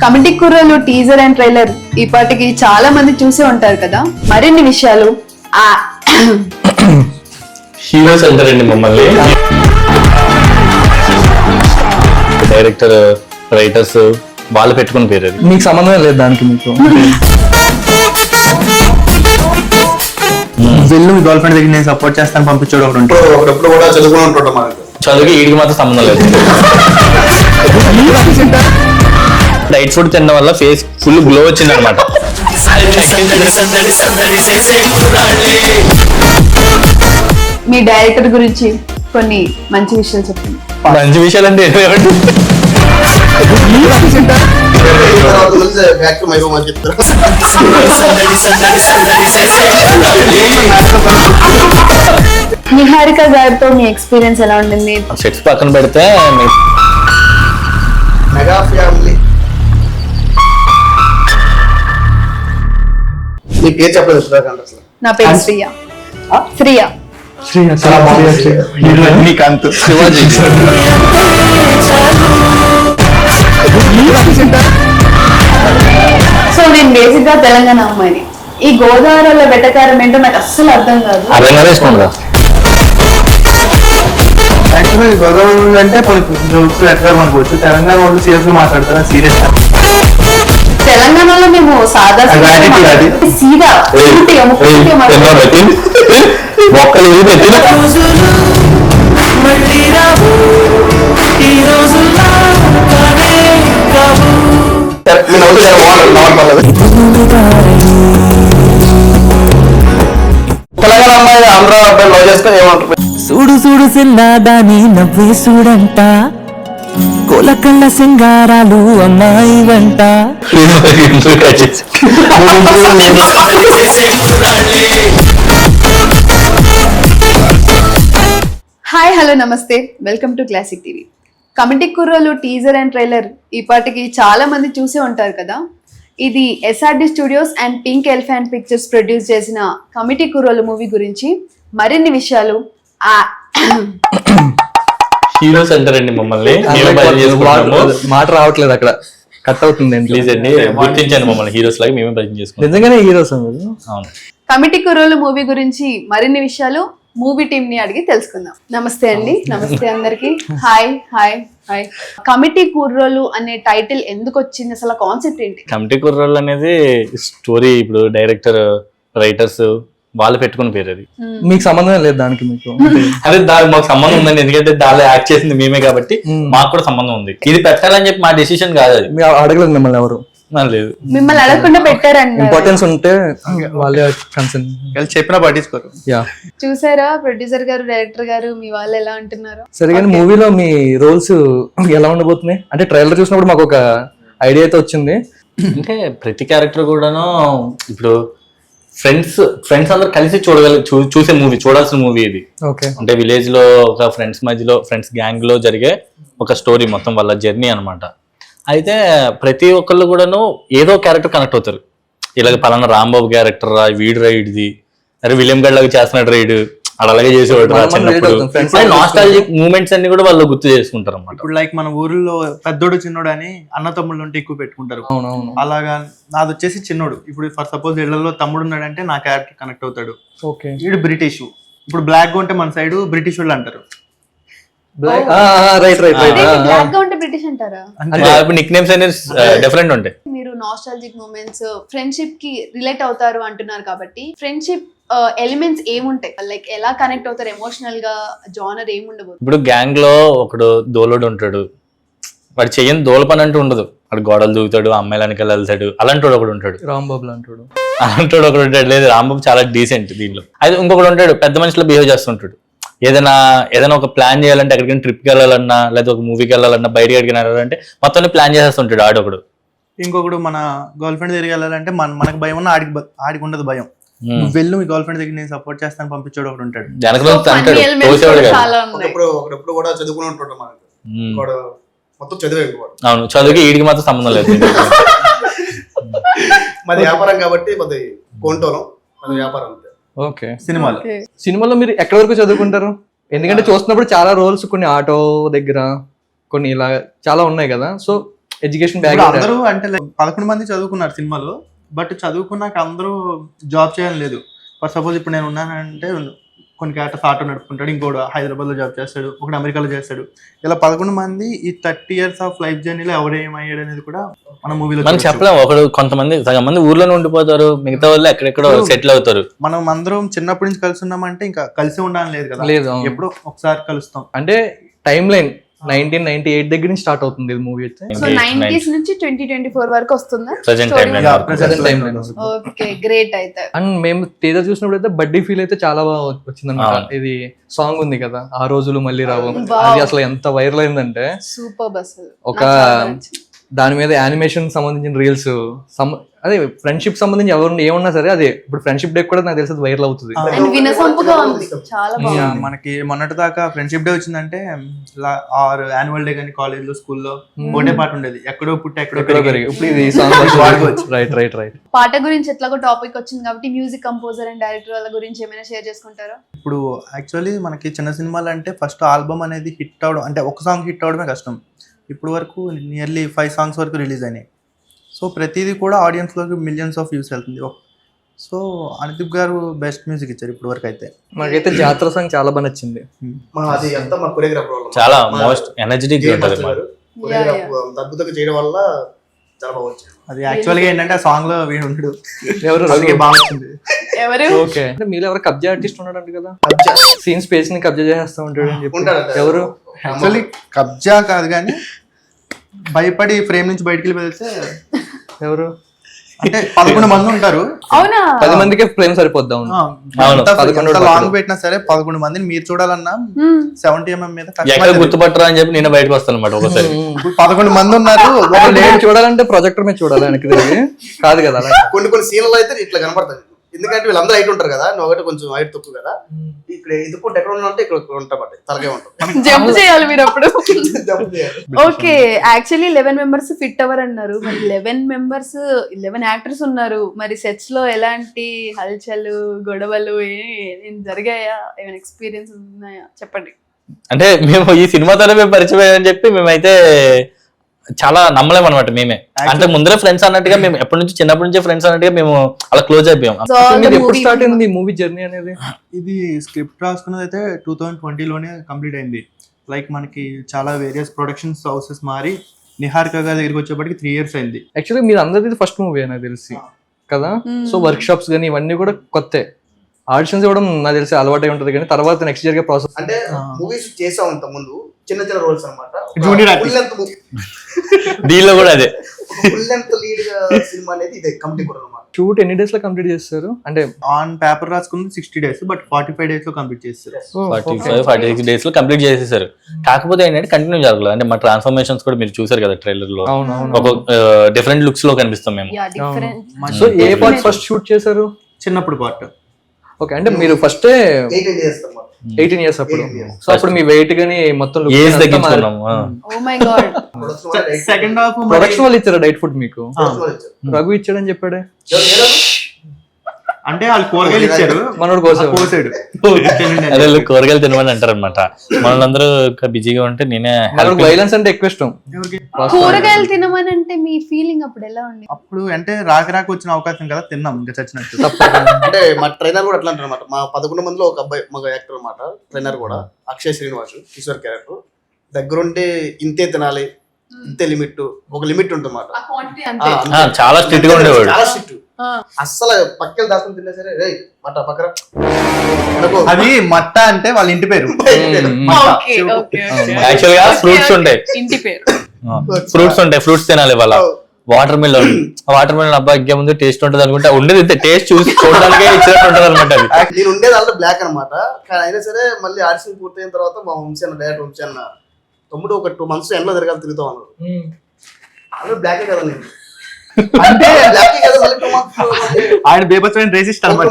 Committee Kurrollu teaser and trailer ఈ పాటికి చాలా మంది చూసే ఉంటారు కదా. మరిన్ని విషయాలు హీరోస్ అంటారండి మమ్మల్ని. డైరెక్టర్, రైటర్స్ వాళ్ళు పెట్టుకుని పేరు అది. మీకు సంబంధం లేదు దానికి. మీకు వెళ్ళు మీ గర్ల్ ఫ్రెండ్ దగ్గర నేను సపోర్ట్ చేస్తాను పంపించాడు ఒకటి ఉంటాడు. ఒకప్పుడు కూడా చదువుకుని ఉంటాడు మనకు. చదువుకి వీడికి మాత్రం సంబంధం లేదు. డైట్ ఫుడ్ తినడం వల్ల ఫేస్ ఫుల్ గ్లో వచ్చింది అనమాట. మీ డైరెక్టర్ గురించి కొన్ని మంచి విషయాలు చెప్పండి. మంచి విషయాలు అంటే బ్యాక్ టు మై హోమ్ అని చెప్తారు. నిహారిక గారితో మీ ఎక్స్పీరియన్స్ ఎలా ఉండింది? సెట్స్ పక్కన పెడితే మెగా ఫ్యామిలీ. నీ పేరు చెప్పలేదు సుధాకాంత్ అసలు. నా పేరు శ్రీయ. శ్రీయ రజనీకాంత్, శివాజీ. సో నేను బేసిక్ గా తెలంగాణ అమ్మాయిని. ఈ గోదావరిలో వెటకారం ఏంటో నాకు అస్సలు అర్థం కాదు. అర్థంగా వేసుకోండి. యాక్చువల్లీ గోదావరి అంటే జోక్స్ ఎట్లా అనుకోవచ్చు. తెలంగాణ వాళ్ళు సీరియస్ గా మాట్లాడతారా? సీరియస్ తెలంగాణలో మేము సాదా సీదా మొక్కలు తెలంగాణ అమ్మాయి ఆంధ్ర అబ్బాయి లవ్ చేసుకొని ఏమంటారు? చూడు చూడు సిన్నాదాని నవ్వే చూడంట, కోలకళ్ళ సింగారాలు అమ్మాయి వంట. హాయ్, హలో, నమస్తే, welcome to classic TV. Committee Kurrollu teaser and trailer ఈ పాటికి చాలా మంది చూసే ఉంటారు కదా. ఇది SRD studios and pink elephant pictures produce చేసిన కమిటీ కుర్రలు మూవీ గురించి మరిన్ని విషయాలు హీరోస్ అంటారండి మమ్మల్ని. మాట రావట్లేదు అక్కడ, కట్ అవుతుంది. ప్లీజ్ అండి గుర్తించండి మమ్మల్ని హీరోస్ లాగా మేమే పరిచయం చేసుకుంటాం. నిజంగానే హీరోస్. అవును. కమిటీ కుర్రోలు మూవీ గురించి మరిన్ని విషయాలు మూవీ టీమ్ ని అడిగి తెలుసుకుందాం. నమస్తే అండి. నమస్తే అందరికి. Hi hi hi. కమిటీ కుర్రోలు అనే టైటిల్ ఎందుకు వచ్చింది? అసలు కాన్సెప్ట్ ఏంటి? కమిటీ కుర్రోళ్ళు అనేది స్టోరీ. ఇప్పుడు డైరెక్టర్, రైటర్స్ వాళ్ళు పెట్టుకుని పేరు అది. మీకు సంబంధం లేదు దానికి. మీకు అదే మాకు సంబంధం ఉందండి. ఎందుకంటే దానిలో యాక్ట్ చేసింది మేమే కాబట్టి మాకు కూడా సంబంధం ఉంది. ఇది పెట్టాలని చెప్పి మా డెసిషన్ కాదు అది. అడగలేదు మిమ్మల్ని ఎవరు. లేదు, మిమ్మల్ని అడగకుండా పెట్టారండి. ఇంపార్టెన్స్ ఉంటే వాళ్ళే కన్సర్న్ చెప్పినా పట్టించుకోరు. చూసారా ప్రొడ్యూసర్ గారు, డైరెక్టర్ గారు, మీ వాళ్ళు ఎలా అంటున్నారు? సరే కానీ మూవీలో మీ రోల్స్ ఎలా ఉండబోతున్నాయి అంటే ట్రైలర్ చూసినప్పుడు మాకు ఒక ఐడియా అయితే వచ్చింది. అంటే ప్రతి క్యారెక్టర్ కూడాను ఇప్పుడు ఫ్రెండ్స్ అందరు కలిసి చూసే మూవీ, చూడాల్సిన మూవీ ఇది. ఓకే. అంటే విలేజ్ లో ఒక ఫ్రెండ్స్ మధ్యలో, ఫ్రెండ్స్ గ్యాంగ్ లో జరిగే ఒక స్టోరీ, మొత్తం వాళ్ళ జర్నీ అనమాట. అయితే ప్రతి ఒక్కళ్ళు కూడాను ఏదో క్యారెక్టర్ కనెక్ట్ అవుతారు. ఇలాగ పలానా రాంబాబు క్యారెక్టర్ రా, వీడు రైడ్ది, అరే విలియం గడ్ లాగా చేస్తున్నాడు రైడ్, అక్కడ అలాగే చేసేవాడు రా చిన్నప్పుడు. నాస్టాలజిక్ మూమెంట్స్ అన్ని కూడా వాళ్ళు గుర్తు చేసుకుంటారు అన్నమాట. ఇప్పుడు లైక్ మన ఊరిలో పెద్దోడు చిన్నోడు అని అన్న తమ్ముళ్ళు ఉంటే ఎక్కువ పెట్టుకుంటారు. అలాగా నాది వచ్చేసి చిన్నోడు. ఇప్పుడు ఫర్ సపోజ్ ఇళ్లలో తమ్ముడు ఉన్నాడంటే నా క్యారెక్టర్ కనెక్ట్ అవుతాడు. ఓకే. వీడు బ్రిటిష్. ఇప్పుడు బ్లాక్ గా ఉంటే మన సైడ్ బ్రిటిష్ వాళ్ళు అంటారు. బ్రిటిష్ అంటారా? నిక్ నేమ్స్ అనేది డిఫరెంట్ ఉంటాయి. మీరు నాస్టాలజిక్ మూమెంట్స్, ఫ్రెండ్షిప్ కి రిలేట్ అవుతారు అంటున్నారు కాబట్టి ఫ్రెండ్షిప్ ఎలిమెంట్స్ ఏముంటాయి? లైక్ ఎలా కనెక్ట్ అవుతారు ఎమోషనల్ గా? జానర్ ఏముండబోదు? ఇప్పుడు గ్యాంగ్ లో ఒకడు దోలోడు ఉంటాడు. వాడు చెయ్యని దోల పని అంటూ ఉండదు. వాడు గోడలు దూకుతాడు, అమ్మాయిలు వెనకాల వెళ్తాడు. అలాంటి ఒకడు ఉంటాడు. రాంబాబు అంటాడు. అలాంటి ఒకడు ఉంటాడు. లేదు, రాంబాబు చాలా డీసెంట్ దీనిలో. అయితే ఇంకొకడు ఉంటాడు, పెద్ద మనుషులు బిహేవ్ చేస్తుంటాడు. ఏదైనా ఒక ప్లాన్ చేయాలంటే, ఎక్కడికైనా ట్రిప్కి వెళ్ళాలన్నా, లేదా ఒక మూవీకి వెళ్ళాలన్నా, బయటకి ఎక్కడికి వెళ్ళాలంటే మొత్తం ప్లాన్ చేసేస్తుంటాడు ఆడొకడు. ఇంకొకడు మన గర్ల్ ఫ్రెండ్ దగ్గరికి వెళ్ళాలంటే మనకు భయం ఉన్న ఆడికి ఉండదు భయం. వెళ్ళు మీ గర్ల్ ఫ్రెండ్ దగ్గర నేను సపోర్ట్ చేస్తాను పంపించాడు ఒకటి ఉంటాడు. ఒకప్పుడు కూడా చదువుకుని ఉంటాడు మనకు. మొత్తం చదివేవాడు. అవును, చదువుకి వీడికి మాత్రం సంబంధం లేదు. మాది వ్యాపారం కాబట్టి మాది కొంటోలం, మాది వ్యాపారం. ఓకే. సినిమాలో మీరు ఎక్కడి వరకు చదువుకుంటారు? ఎందుకంటే చూస్తున్నప్పుడు చాలా రోల్స్, కొన్ని ఆటో దగ్గర, కొన్ని ఇలా చాలా ఉన్నాయి కదా. సో ఎడ్యుకేషన్ ఇప్పుడు బ్యాక్గ్రౌండ్. అందరూ అంటే 11 మంది చదువుకున్నారు సినిమాలో, బట్ చదువుకున్నాక అందరూ జాబ్ చేయాలని లేదు. ఫర్ సపోజ్ ఇప్పుడు నేను ఉన్నానంటే కొన్ని క్యారెక్టర్స్ ఆటో నడుపుకుంటాడు, ఇంకోటి హైదరాబాద్లో జాబ్ చేస్తాడు, ఒకటి అమెరికాలో చేస్తాడు. ఇలా 11 మంది ఈ 30 years ఆఫ్ లైఫ్ జర్నీలో ఎవరేమయ్యాడు అనేది కూడా మన మూవీలో మనం చెప్పలేము. ఒకడు కొంతమంది సగం మంది ఊర్లోనే ఉండిపోతారు, మిగతా వాళ్ళు ఎక్కడెక్కడో సెటిల్ అవుతారు. మనం అందరం చిన్నప్పటి నుంచి కలిసి ఉన్నామంటే ఇంకా కలిసి ఉండాలని లేదు కదా, లేదు, అవును. ఎప్పుడో ఒకసారి కలుస్తాం. అంటే టైం లైన్ 1998 దగ్గర నుంచి స్టార్ట్ అవుతుంది ఇది మూవీ అయితే. సో 90s నుంచి 2024 వరకు వస్తుందా? Present Story timeline మొత్తం? వరకు. Present timeline. ఓకే, గ్రేట్ అయితే. అండ్ మేము టీజర్ చూసినప్పుడు అయితే బడ్డీ ఫీల్ అయితే చాలా బాగా వచ్చిందన్నమాట. అవును. ఇది సాంగ్ ఉంది కదా, ఆ రోజులు మళ్ళీ రావు, Wow. అది అసలు ఎంత వైరల్ అయిందంటే సూపర్ బస్. ఒక దాని మీద యానిమేషన్ సంబంధించిన రీల్స్, అదే ఫ్రెండ్షిప్ సంబంధించి ఎవరు ఏమన్నా సరే, అదే ఇప్పుడు ఫ్రెండ్షిప్ డే కూడా నాకు తెలిసి వైరల్ అవుతుంది. అండ్ వినసొంపుగా ఉంది, చాలా బాగుంది. మనకి మొన్నటి దాకా ఫ్రెండ్షిప్ డే వచ్చిందంటే ఆర్ యాన్యువల్ డే కానీ కాలేజ్ లో స్కూల్లో ఒకటే పాట ఉండేది, ఎక్కడో పుట్టి ఎక్కడో పెరిగి. ఇప్పుడు ఇది సాంగ్ వాడుకోవచ్చు. Right right right. పాట గురించి ఎట్లాగో టాపిక్ వచ్చింది కాబట్టి మ్యూజిక్ కంపోజర్ అండ్ డైరెక్టర్ వాళ్ళ గురించి ఏమైనా షేర్ చేసుకుంటారా? ఇప్పుడు యాక్చువల్లీ మనకి చిన్న సినిమాలు అంటే ఫస్ట్ ఆల్బమ్ అనేది హిట్ అవడం, అంటే ఒక సాంగ్ హిట్ అవడమే కష్టం. ఇప్పుడు వరకు నియర్లీ 5 songs వరకు రిలీజ్ అయినాయి. సో ప్రతిదీ కూడా ఆడియన్స్లోకి మిలియన్స్ ఆఫ్ వ్యూస్ వెళ్తుంది. సో అనుదీప్ గారు బెస్ట్ మ్యూజిక్ ఇచ్చారు ఇప్పుడు వరకు అయితే. నాకైతే జాతర సాంగ్ చాలా బాగా నచ్చింది. అది అంతా మా కొరియోగ్రాఫర్ వల్ల. చాలా మోస్ట్ ఎనర్జెటిక్ ఉంటుంది. అద్భుతంగా చేయడం వల్ల చాలా బాగా వచ్చింది. అది యాక్చువల్గా ఏంటంటే ఆ సాంగ్ లో వీడు ఉంటాడు, ఎవరు అందుకే బాగా వచ్చింది. ఎవరు? ఓకే, అంటే మీరు ఎవరు కబ్జా ఆర్టిస్ట్ ఉన్నాడు కదా, సీన్ స్పేస్ ని కబ్జా చేస్తా ఉంటాడు అని చెప్పి. ఉంటాడంట. ఎవరు? యాక్చువల్లీ కబ్జా కాదు కానీ భయపడి ఫ్రేమ్ నుంచి బయటికి వెళ్ళి వెళ్తే ఎవరు అంటే 11 మంది ఉంటారు. అవునా? 10 మందికే ఫ్రేమ్ సరిపోద్దా? లాంగ్ పెట్టినా సరే 11 మందిని మీరు చూడాలన్నా 70 mm మీద ఎక్కడ గుర్తుపట్టరా అని చెప్పి నేను బయటకు వస్తాను అనమాట ఒకసారి. 11 మంది ఉన్నారు. నేను చూడాలంటే ప్రొజెక్టర్ మీద చూడాలి, వెనక్కి తిరిగి కాదు కదా. కొన్ని సీన్లలో అయితే ఇట్లా కనపడతాయి, ఎందుకంటే వీళ్ళందరూ హైట్ ఉంటారు కదా, నువ్వు ఒకటి కొంచెం హైట్ తక్కువ కదా, ఇక్కడ ఎదుకుంటే ఎక్కడ ఉన్నా అంటే ఇక్కడ ఉంటాయి, తలకే ఉంటాం. జంప్ చేయాలి మీరు అప్పుడు. ఓకే, యాక్చువల్లీ 11 members ఫిట్ అవర్ అన్నారు. మరి 11 యాక్టర్స్ ఉన్నారు. మరి సెట్స్ లో ఎలాంటి హల్చల్ గొడవలు ఏం జరిగాయా? ఏమైనా ఎక్స్పీరియన్స్ ఉన్నాయా చెప్పండి. అంటే మేము ఈ సినిమాతోనే మేము పరిచయం అని చెప్పి మేమైతే చాలా నమ్మలేము అనమాట. మేమే అంటే ముందరే ఫ్రెండ్స్ అన్నట్టుగా, మేము ఎప్పటి నుంచి చిన్నప్పటి నుంచే ఫ్రెండ్స్ అన్నట్టుగా మేము అలా క్లోజ్ అయిపోయాం. ఎప్పుడు స్టార్ట్ అయింది మూవీ జర్నీ అనేది? ఇది స్క్రిప్ట్ రాసుకున్నది అయితే 2020లోనే కంప్లీట్ అయింది. లైక్ మనకి చాలా వేరియస్ ప్రొడక్షన్స్ హౌసెస్ మారి నిహారిక గారి దగ్గరికి వచ్చేప్పటికి 3 years అయింది. యాక్చువల్లీ మీరు అందరిది ఫస్ట్ మూవీ నాకు తెలిసి కదా. సో వర్క్ షాప్స్ కానీ ఇవన్నీ కూడా కొత్త. ఆడిషన్స్ ఇవ్వడం నాకు తెలిసి అలవాటు ఉంటుంది, కానీ తర్వాత నెక్స్ట్ జరిగే ప్రాసెస్ అంటే మూవీస్ చేసాం ఇంత ముందు చిన్న చిన్న రోల్స్ అనమాట. జూనియర్ దీనిలో కూడా అదే ఫుల్ లెంత్ లీడ్ సినిమా అనేది ఇదే కంప్లీట్ కూడా అనమాట. షూట్ ఎన్ని డేస్ లో కంప్లీట్ చేస్తారు? అంటే ఆన్ పేపర్ రాసుకుంది 60 days, బట్ 45 days లో కంప్లీట్ చేస్తారు. 45-46 days లో కంప్లీట్ చేసేసారు. కాకపోతే ఏంటంటే కంటిన్యూ జరగలేదు. అంటే మా ట్రాన్స్ఫర్మేషన్స్ కూడా మీరు చూసారు కదా ట్రైలర్ లో, ఒక డిఫరెంట్ లుక్స్ లో కనిపిస్తాం మేము. సో ఏ పార్ట్ ఫస్ట్ షూట్ చేశారు? చిన్నప్పుడు పార్ట్. ఓకే, అంటే మీరు ఫస్ట్ 18 years అనమాట. 18 years అప్పుడు. సో అప్పుడు మీ వెయిట్ గానీ మొత్తం ఏజ్ తగ్గించుకున్నాము. Oh my god. Second half production వాళ్ళు ఇచ్చారా డైట్ ఫుడ్ మీకు? రఘు ఇచ్చాడని చెప్పాడే. అంటే వాళ్ళు కూరగాయలు ఇచ్చారు, మనోడు కోసాడు. అదే కూరగాయలు తినమని అంటారు అనమాట. మనలందరూ బిజీగా ఉంటే నేనే వైలెన్స్ అంటే ఎక్కువ ఇష్టం. కూరగాయలు తినమని అంటే మీ ఫీలింగ్ అప్పుడు ఎలా ఉంది? అప్పుడు అంటే రాక వచ్చిన అవకాశం కదా, తిన్నాం ఇంకా చచ్చినట్టు. అంటే మా ట్రైనర్ కూడా అట్లా అంటారు అనమాట. మా 11 మందిలో ఒక అబ్బాయి మగ యాక్టర్ అనమాట. ట్రైనర్ కూడా అక్షయ్ శ్రీనివాస్, కిషోర్ క్యారెక్టర్. దగ్గరుంటే ఇంతే తినాలి, ఇంతే లిమిట్, ఒక లిమిట్ ఉంటుంది అన్నమాట. చాలా స్ట్రిక్ట్ గా ఉండేవాడు. చాలా స్ట్రిక్ట్. అస్సలు పక్కన దాచుకుని తిన్నా సరే రే మట్ట పక్కన. అది మట్ట అంటే వాళ్ళ ఇంటి పేరు. యాక్చువల్ గా ఫ్రూట్స్ ఉంటాయి, ఇంటి పేరు. ఫ్రూట్స్ తినాలి వాళ్ళ. వాటర్ మిలన్ అబ్బా ఇంకే ముందు టేస్ట్ ఉంటుంది అనుకుంటే ఉండేది టేస్ట్ చూసి చూడడానికి ఇచ్చినట్టు ఉంటుంది అనమాట. నేను ఉండేది అంటే బ్లాక్ అనమాట. కానీ అయినా సరే మళ్ళీ ఆడిషన్ పూర్తయిన తర్వాత మా వంశీ డైరెక్ట్ వంశీ అన్న తమ్ముడు ఒక 2 months ఎండలో తిరగాలి తిరుగుతాం అన్నారు. అదే బ్లాకే కదా నేను అంటే బ్లాకే కదా, మళ్ళీ 2 months ఆయన బేబత్సమైన రేసిస్ట్ అన్నమాట.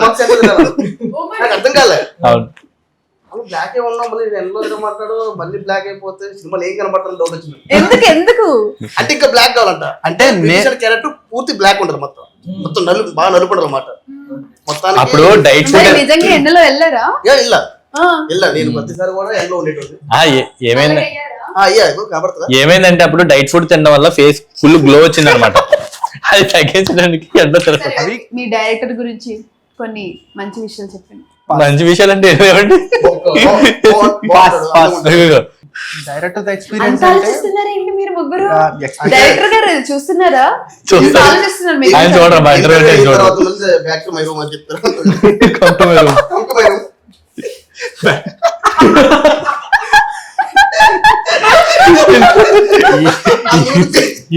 నాకు అర్థం కాలే. అలా బ్లాకే ఉన్నాం, మళ్ళీ ఎండలో తిరగమంటాడు, మళ్ళీ బ్లాక్ అయిపోతే సినిమాలు ఏం కనబడతాను డౌట్ వచ్చింది. ఎందుకు అంటే ఇంకా బ్లాక్ కావాలంట. అంటే క్యారెక్టర్ పూర్తి బ్లాక్ ఉంటుంది, మొత్తం బాగా నలుపు ఉంటుంది అన్నమాట మొత్తానికి. అప్పుడు డైట్ నిజంగా ఎండలో వెళ్ళారా? ఇలా నేను ప్రతిసారి కూడా ఎండలో ఉండేటోడు. ఏమైంది అయ్యా కనబడుతుందా? ఏమైందంటే అప్పుడు డైట్ ఫుడ్ తినడం వల్ల ఫేస్ ఫుల్ గ్లో వచ్చింది అనమాట. అది తగ్గించడానికి ఎండ తిరగదు. సరే, మీ డైరెక్టర్ గురించి కొన్ని మంచి విషయాలు చెప్పండి. మంచి విషయాలు అంటే ఏమండి? డైరెక్టర్ ఎక్స్పీరియన్స్ అంత ఆలోచిస్తున్నారా ఏంటి మీరు ముగ్గురు? experience- డైరెక్టర్ గారు చూస్తున్నారా? చూస్తారు. ఇంత ఆలోచిస్తున్నారు మీరు. ఆయన చూడరా మా ఇంటర్వ్యూ చూడరు. బ్యాక్ టు మై రూమ్ అని చెప్తారు. Come to my room. Come to my room.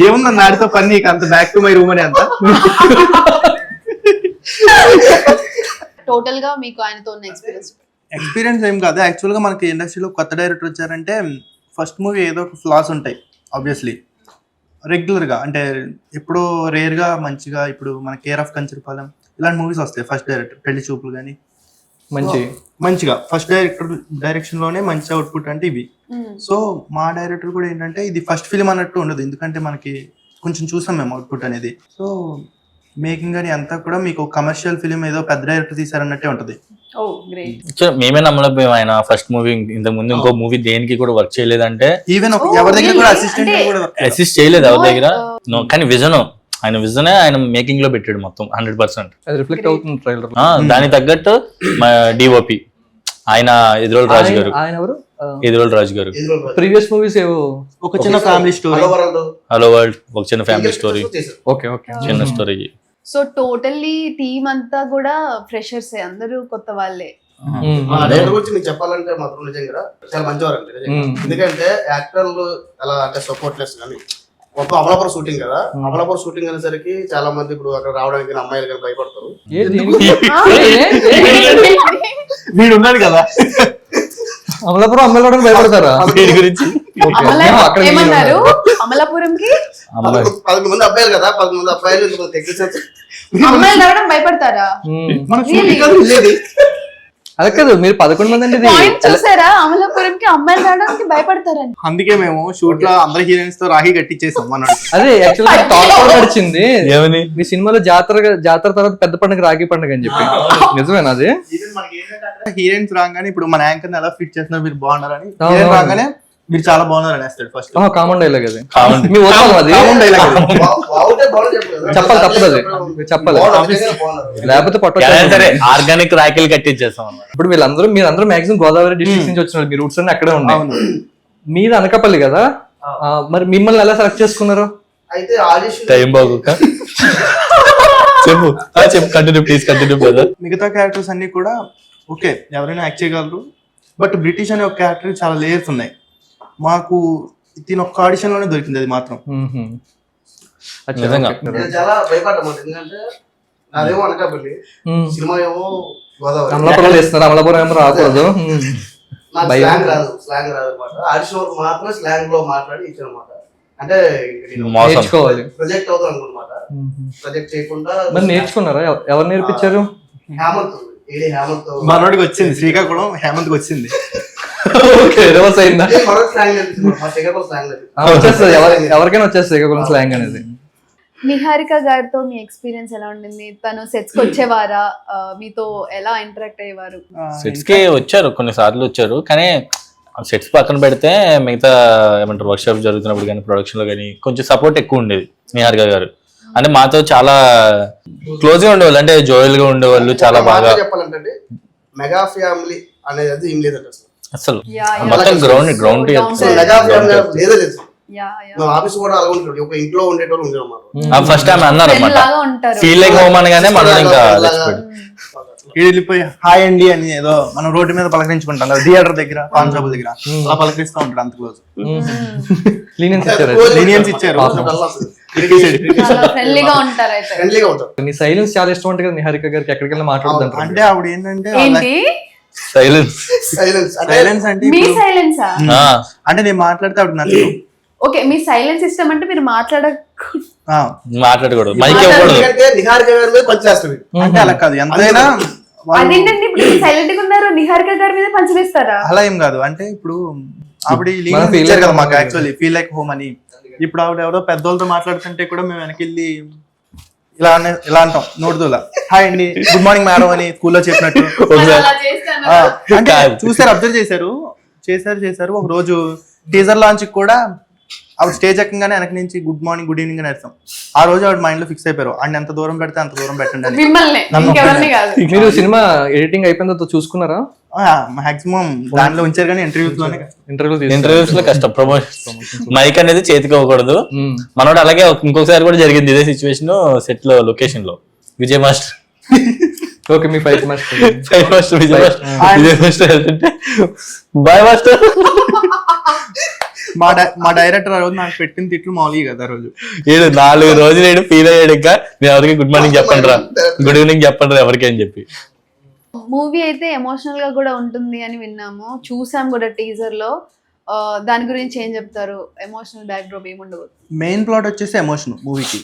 ఏముంది నాడితో పని నీకు అంత బ్యాక్ టు మై రూమ్ అని అంత. టోటల్ గా మీకు ఆయనతో ఉన్న ఎక్స్పీరియన్స్. ఎక్స్పీరియన్స్ ఏం కాదు, యాక్చువల్గా మనకి ఇండస్ట్రీలో కొత్త డైరెక్టర్ వచ్చారంటే ఫస్ట్ మూవీ ఏదో ఒక ఫ్లాస్ ఉంటాయి ఆబ్వియస్లీ. రెగ్యులర్గా అంటే ఎప్పుడో రేర్గా మంచిగా ఇప్పుడు మన కేర్ ఆఫ్ కంచరపాలెం ఇలాంటి మూవీస్ వస్తాయి. ఫస్ట్ డైరెక్టర్ పెళ్లి చూపులు కానీ మంచిగా ఫస్ట్ డైరెక్షన్లోనే మంచి అవుట్పుట్ అంటే ఇవి. సో మా డైరెక్టర్ కూడా ఏంటంటే ఇది ఫస్ట్ ఫిలిం అన్నట్టు ఉండదు, ఎందుకంటే మనకి కొంచెం చూసాం మేము అవుట్పుట్ అనేది. సో మేకింగ్ అని అంతా కూడా మీకు కమర్షియల్ ఫిలిం ఏదో పెద్ద డైరెక్టర్ తీసారన్నట్టే ఉంటుంది. ఓ గ్రేట్. మేమే నమ్మలేకపోయాం ఆయన ఫస్ట్ మూవీ ఇంతకు ముందు ఇంకో మూవీ దేనికి కూడా వర్క్ చేయలేదంటే. ఈవెన్ ఎవరి దగ్గర కూడా అసిస్టెంట్ కూడా అసిస్ట్ చేయలేదు ఎవరి దగ్గర. కానీ విజన్ ఆయన విజనే ఆయన మేకింగ్ లో పెట్టాడు మొత్తం 100%. అది రిఫ్లెక్ట్ అవుతుంది ట్రైలర్. దాని తగ్గట్టు మా డిఓపి ఆయన ఎదురోల్ రాజు గారు. ఆయన ఎవరు? ఎదురోల్ రాజు గారు. ప్రీవియస్ మూవీస్ ఏవో ఒక చిన్న ఫ్యామిలీ స్టోరీ, హలో వరల్డ్ ఒక చిన్న ఫ్యామిలీ స్టోరీ, ఓకే ఓకే చిన్న స్టోరీ. సో టోటల్లీ టీమ్ అంతా కూడా ఫ్రెషర్స్, అందరూ కొత్త వాళ్ళే. డైరెక్టర్ గురించి మీకు చెప్పాలంటే మాత్రం నిజంగా చాలా మంచివారు అండి నిజంగా. ఎందుకంటే యాక్టర్లు ఎలా అంటే సపోర్ట్లెస్ కానీ మొత్తం అమలాపురం షూటింగ్ కదా, అమలాపురం షూటింగ్ అనేసరికి చాలా మంది ఇప్పుడు అక్కడ రావడానికి అమ్మాయిలు కానీ భయపడతారు. వీడు ఉన్నాడు కదా అమలాపురం అమ్మాయిలు భయపడతారా? దీని గురించి ఏమన్నారు? అమలాపురంకి 11 మంది అబ్బాయిలు కదా, 11 మంది అబ్బాయిలు టెక్నీషియన్స్ అమ్మాయిలు రావడం భయపడతారా? మన షూటింగ్ కాదు వెళ్ళేది. అదే కాదు, మీరు 11 మంది అండి. పాయింట్ చూసారా? అమలాపురంకి అమ్మాయిలు రావడానికి భయపడతారని. అందుకే మేము షూట్ లో అందరి హీరోయిన్స్ తో రాఖీ కట్టించేసాం అన్నాడు. అదే యాక్చువల్గా టాక్ కూడా నడిచింది ఏమని మీ సినిమాలో జాతర తర్వాత పెద్ద పండుగ రాఖీ పండుగ అని చెప్పి. నిజమేనా అది? హీరోయిన్స్ రాగానే ఇప్పుడు మన యాంకర్ ఎలా ఫిట్ చేస్తున్నారు, మీరు బాగున్నారని. హీరోయిన్ రాగానే మీరు చాలా బాగున్నారు అనేస్తాడు ఫస్ట్. కామన్ డైలాగ్ అది. కామన్ మీ ఉత్సవం అది చెప్పాలి, తప్పదు అది చెప్పాలి, లేకపోతే సరే ఆర్గానిక్ రాఖీలు కట్టించేస్తాం అన్నమాట. ఇప్పుడు మీరందరూ మాక్సిమం గోదావరి డిస్ట్రిక్ట్ నుంచి వచ్చినారు, మీ రూట్స్ అన్ని అక్కడే ఉన్నాయి. మీది అనకాపల్లి కదా, మరి మిమ్మల్ని ఎలా సెలెక్ట్ చేసుకున్నారు? అయితే ఆడిషన్ టైం బాగుక చెప్పు కంటిన్యూ ప్లీజ్ కంటిన్యూ బ్రదర్. మిగతా క్యారెక్టర్స్ అన్ని కూడా ఓకే ఎవరైనా యాక్ట్ చేయగలరు, బట్ బ్రిటిష్ అనే ఒక క్యారెక్టర్ చాలా లేయర్స్ ఉన్నాయి. మాకు దీని ఒక్క ఆడిషన్ లోనే దొరికింది అది మాత్రం. నిజంగా చాలా భయపడ్డామాట, ఎందుకంటే నాదేమో అనకాపల్లి, సినిమా ఏమో గోదావరి. అమలాపురం వేస్తున్నారు, అమలాపురం ఏమో రాకూడదు. నాకు స్లాంగ్ రాదు అనమాట. ఆడిషన్ వరకు మాత్రమే స్లాంగ్ లో మాట్లాడి ఇచ్చాను అనమాట. అంటే నేర్చుకోవాలి, ప్రొజెక్ట్ అవుతాను అనుకున్నమాట. ప్రొజెక్ట్ చేయకుండా మరి నేర్చుకున్నారా? ఎవరు నేర్పించారు? హేమంత్ మనోడికి వచ్చింది, శ్రీకాకుళం హేమంత్కి వచ్చింది. రివర్స్ అయిందా? స్లాంగ్ వచ్చేస్తుంది, ఎవరికైనా వచ్చేస్తుంది శ్రీకాకుళం స్లాంగ్ అనేది. నిహారిక గారితో మీ ఎక్స్పీరియన్స్ ఎలా ఉండింది? తను సెట్స్ కి వచ్చేవారా? మీతో ఎలా ఇంటరాక్ట్ అయ్యేవారు? సెట్స్ కి వచ్చారు, కొన్ని సార్లు వచ్చారు. కానీ సెట్స్ పక్కన పెడితే మిగతా ఏమంటారు వర్క్ షాప్ జరుగుతున్నప్పుడు కానీ ప్రొడక్షన్ లో కానీ కొంచెం సపోర్ట్ ఎక్కువ ఉండేది నిహారిక గారు. అంటే మాతో చాలా క్లోజ్ గా ఉండేవాళ్ళు, అంటే జోయల్ గా ఉండేవాళ్ళు. చాలా బాగా చెప్పాలంటే మెగా ఫ్యామిలీ అనేది ఏం లేదండి అసలు Yeah, yeah. మొత్తం గ్రౌండ్ మెగా ఫ్యామిలీ లేదే లేదు. Yeah yeah. మా ఆఫీస్ కూడా అలా ఉంటుంది, ఒక ఇంట్లో ఉండేటోళ్ళు ఉండేవారు అన్నమాట. ఫస్ట్ టైం అన్నారు Friend అనమాట, లాగా ఉంటారు. ఫీల్ లైక్ హోమ్ అనగానే మనం ఇంకా వెళ్ళిపోయి హాయ్ అండి అని ఏదో మనం రోడ్డు మీద పలకరించుకుంటాం కదా, థియేటర్ దగ్గర పాన్ షాప్ దగ్గర అలా పలకరిస్తూ ఉంటాడు. అంత క్లోజ్ లీనియన్స్ ఇచ్చారు, లీనియన్స్ ఇచ్చారు. చాలా ఫ్రెండ్లీగా ఉంటారు అయితే. ఫ్రెండ్లీగా ఉంటారు. నీ సైలెన్స్ చాలా ఇష్టం ఉంటుంది కదా నిహారిక గారికి, ఎక్కడికి వెళ్ళి మాట్లాడుతుంటారు. అంటే ఆవిడ ఏంటంటే ఏంటి సైలెన్స్. సైలెన్స్ అంటే మీ ఇప్పుడు- సైలెన్సా? అంటే నేను మాట్లాడితే ఆవిడ నచ్చదు. ఓకే, మీ సైలెన్స్ ఇష్టం అంటే మీరు ఆ, మాట్లాడకూడదు, మైక్ ఇవ్వకూడదు. ఎందుకంటే నిహారిక గారి మీద పంచేస్తాడు. అంటే అలా కాదు, ఎంతైనా వాళ్ళు- అదేంటండి ఇప్పుడు సైలెంట్ గా ఉన్నారు, నిహారిక గారి మీద పంచలేస్తారా? అలా ఏం కాదు. అంటే ఇప్పుడు ఆవిడ మనం లీనియన్స్ feel ఇచ్చారు like కదా మాకు, home actually feel like home అని. ఇప్పుడు ఆవిడ ఎవరో పెద్దోళ్ళతో మాట్లాడుతుంటే కూడా మేము వెనకెళ్ళి ఇలా అంటాం నోడుదూలా, హాయ్ అండి గుడ్ మార్నింగ్ మేడం అని స్కూల్లో చెప్పినట్టు. అలా చేస్తాను. అంటే చూసారు, అబ్జర్వ్ చేశారు. ఒక రోజు టీజర్ లాంచ్ కూడా ఆవిడ స్టేజ్ ఎక్కగానే వెనక నుంచి గుడ్ మార్నింగ్ గుడ్ ఈవినింగ్ అని అర్థం. ఆ రోజు ఆవిడ మైండ్ లో ఫిక్స్ అయిపోయారు, ఆయన ఎంత దూరం పెడితే అంత దూరం పెట్టండి అని. మిమ్మల్ని ఇంకెవరిని కాదు. మీరు సినిమా ఎడిటింగ్ అయిపోయిన తర్వాత చూసుకున్నారా? మాక్సిమం దానిలో ఉంచారు కానీ ఇంటర్వ్యూస్ లోనే ఇంటర్వ్యూస్ లో కష్టం, ప్రమోషన్ మైక్ అనేది చేతికి ఇవ్వకూడదు. మనోడు అలాగే ఇంకొకసారి కూడా జరిగింది ఇదే సిచ్యువేషన్ సెట్ లో, లొకేషన్ లో. విజయ్ మాస్టర్ ఓకే, మీ ఫైట్ మాస్టర్ విజయ్ మాస్టర్ వెళ్తుంటే బాయ్ మాస్టర్. మా డైరెక్టర్ ఆ రోజు నాకు పెట్టిన తిట్లు మామూలుగా కదా. ఆ రోజు 4 రోజులు ఫీల్ అయ్యాడు. ఇంకా నేను ఎవరికి గుడ్ మార్నింగ్ చెప్పండి రా, గుడ్ ఈవినింగ్ చెప్పండి రా ఎవరికి అని చెప్పి. మూవీ అయితే ఎమోషనల్ గా కూడా ఉంటుంది అని విన్నాము, చూసాం కూడా టీజర్ లో. దాని గురించి ఏం చెప్తారు? ఎమోషనల్ బ్యాక్ డ్రాప్ ఏముండవు. మెయిన్ ప్లాట్ వచ్చేసి ఎమోషన్ మూవీకి.